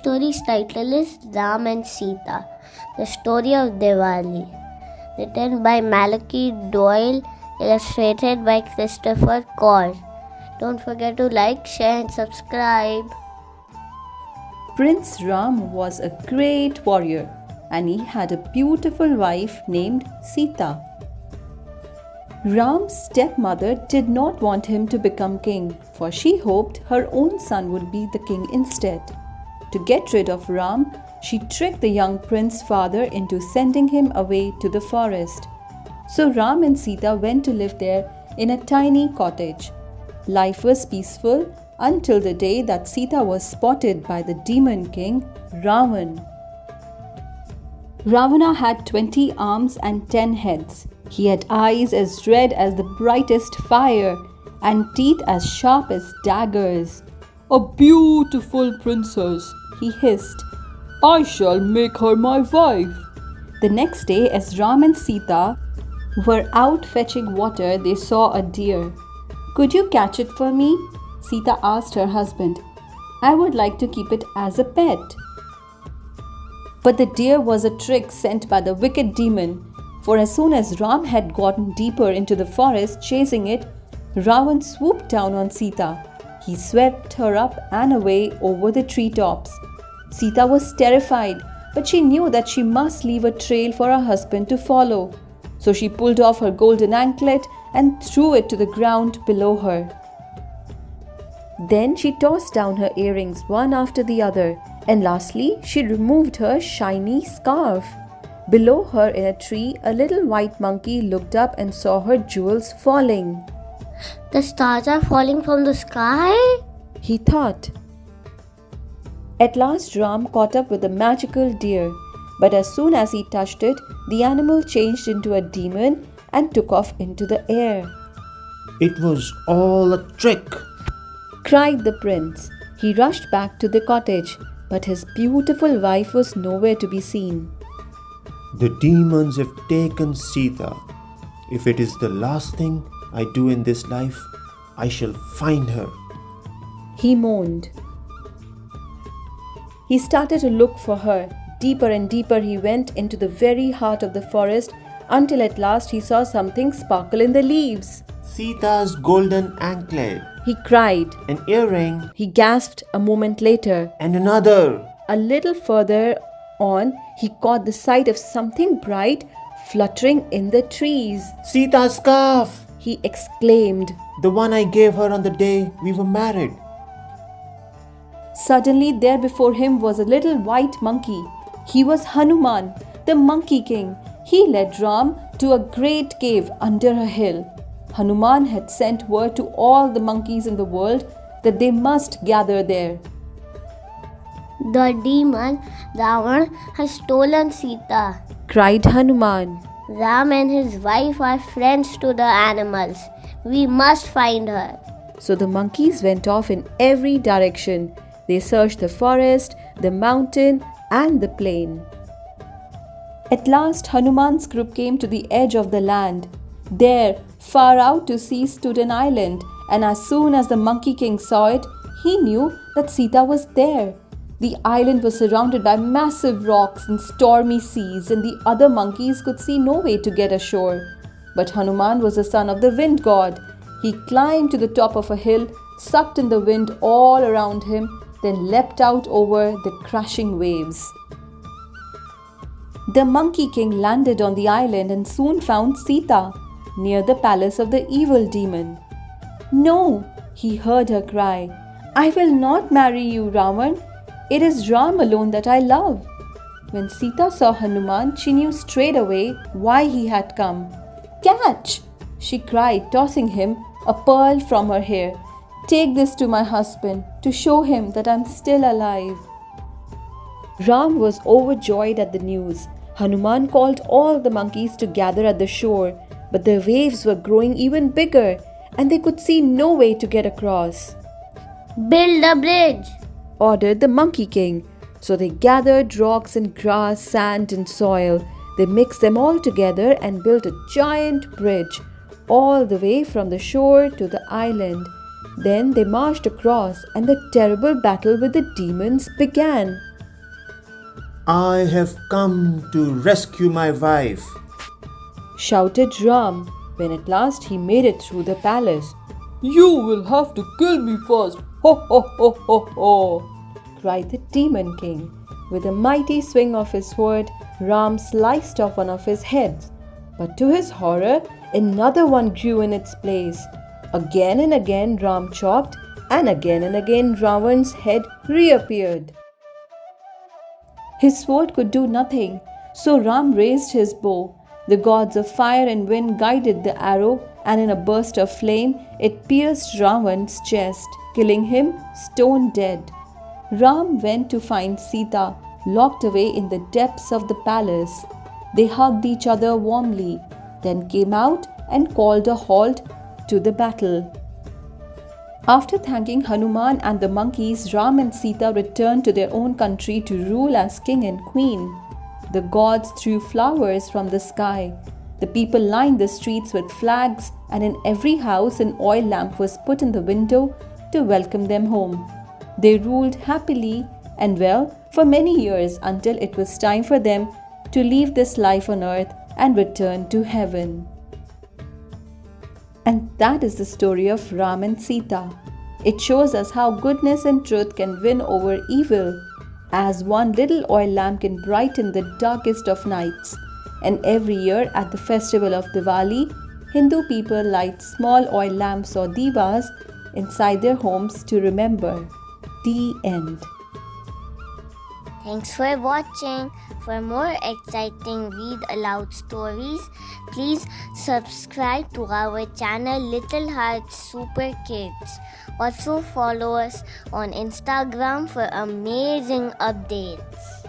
story's title is Ram and Sita, the story of Diwali. Written by Malachi, Doyle, illustrated by Christopher Core. Don't forget to like, share and subscribe. Prince Ram was a great warrior and he had a beautiful wife named Sita. Ram's stepmother did not want him to become king, for she hoped her own son would be the king instead. To get rid of Ram, she tricked the young prince's father into sending him away to the forest. So Ram and Sita went to live there in a tiny cottage. Life was peaceful until the day that Sita was spotted by the demon king Ravana. Ravana had 20 arms and 10 heads. He had eyes as red as the brightest fire and teeth as sharp as daggers. "A beautiful princess," he hissed. "I shall make her my wife." The next day, as Ram and Sita were out fetching water, they saw a deer. "Could you catch it for me?" Sita asked her husband. "I would like to keep it as a pet." But the deer was a trick sent by the wicked demon. For as soon as Ram had gotten deeper into the forest chasing it, Ravana swooped down on Sita. He swept her up and away over the treetops. Sita was terrified, but she knew that she must leave a trail for her husband to follow. So she pulled off her golden anklet and threw it to the ground below her. Then she tossed down her earrings one after the other, and lastly she removed her shiny scarf. Below her in a tree, a little white monkey looked up and saw her jewels falling. The stars are falling from the sky? He thought. At last Ram caught up with the magical deer, but as soon as he touched it, the animal changed into a demon and took off into the air. "It was all a trick!" cried the prince. He rushed back to the cottage, but his beautiful wife was nowhere to be seen. "The demons have taken Sita. If it is the last thing I do in this life, I shall find her," he moaned. He started to look for her. Deeper and deeper he went into the very heart of the forest until at last he saw something sparkle in the leaves. "Sita's golden anklet, He cried. an earring, He gasped a moment later. and another." A little further on, he caught the sight of something bright fluttering in the trees. "Sita's scarf, He exclaimed. the one I gave her on the day we were married." Suddenly, there before him was a little white monkey. He was Hanuman, the Monkey King. He led Ram to a great cave under a hill. Hanuman had sent word to all the monkeys in the world that they must gather there. The demon Ravana has stolen Sita. Cried Hanuman. Ram and his wife are friends to the animals. We must find her. So the monkeys went off in every direction. They searched the forest, the mountain, and the plain. At last, Hanuman's group came to the edge of the land. There, far out to sea, stood an island, and as soon as the Monkey King saw it, he knew that Sita was there. The island was surrounded by massive rocks and stormy seas, and the other monkeys could see no way to get ashore. But Hanuman was the son of the wind god. He climbed to the top of a hill, sucked in the wind all around him, then leapt out over the crashing waves. The Monkey King landed on the island and soon found Sita near the palace of the evil demon. "No," he heard her cry, "I will not marry you, Ravan. It is Ram alone that I love." When Sita saw Hanuman, she knew straight away why he had come. "Catch!" she cried, tossing him a pearl from her hair. "Take this to my husband to show him that I am still alive." Ram was overjoyed at the news. Hanuman called all the monkeys to gather at the shore, but the waves were growing even bigger and they could see no way to get across. Build a bridge, ordered the Monkey King. So they gathered rocks and grass, sand and soil. They mixed them all together and built a giant bridge all the way from the shore to the island. Then they marched across and the terrible battle with the demons began. I have come to rescue my wife. shouted Ram when at last he made it through the palace. You will have to kill me first, ho ho ho ho ho, cried the demon king. With a mighty swing of his sword, Ram sliced off one of his heads. But to his horror, another one grew in its place. Again and again Ram chopped, and again Ravan's head reappeared. His sword could do nothing, so Ram raised his bow. The gods of fire and wind guided the arrow, and in a burst of flame, it pierced Ravan's chest, killing him stone dead. Ram went to find Sita, locked away in the depths of the palace. They hugged each other warmly, then came out and called a halt to the battle. After thanking Hanuman and the monkeys, Ram and Sita returned to their own country to rule as king and queen. The gods threw flowers from the sky. The people lined the streets with flags, and in every house an oil lamp was put in the window to welcome them home. They ruled happily and well for many years until it was time for them to leave this life on earth and return to heaven. And that is the story of Ram and Sita. It shows us how goodness and truth can win over evil, as one little oil lamp can brighten the darkest of nights. And every year at the festival of Diwali, Hindu people light small oil lamps or divas inside their homes to remember. The end. Thanks for watching. For more exciting read aloud stories, please subscribe to our channel Little Hearts Super Kids. Also follow us on Instagram for amazing updates.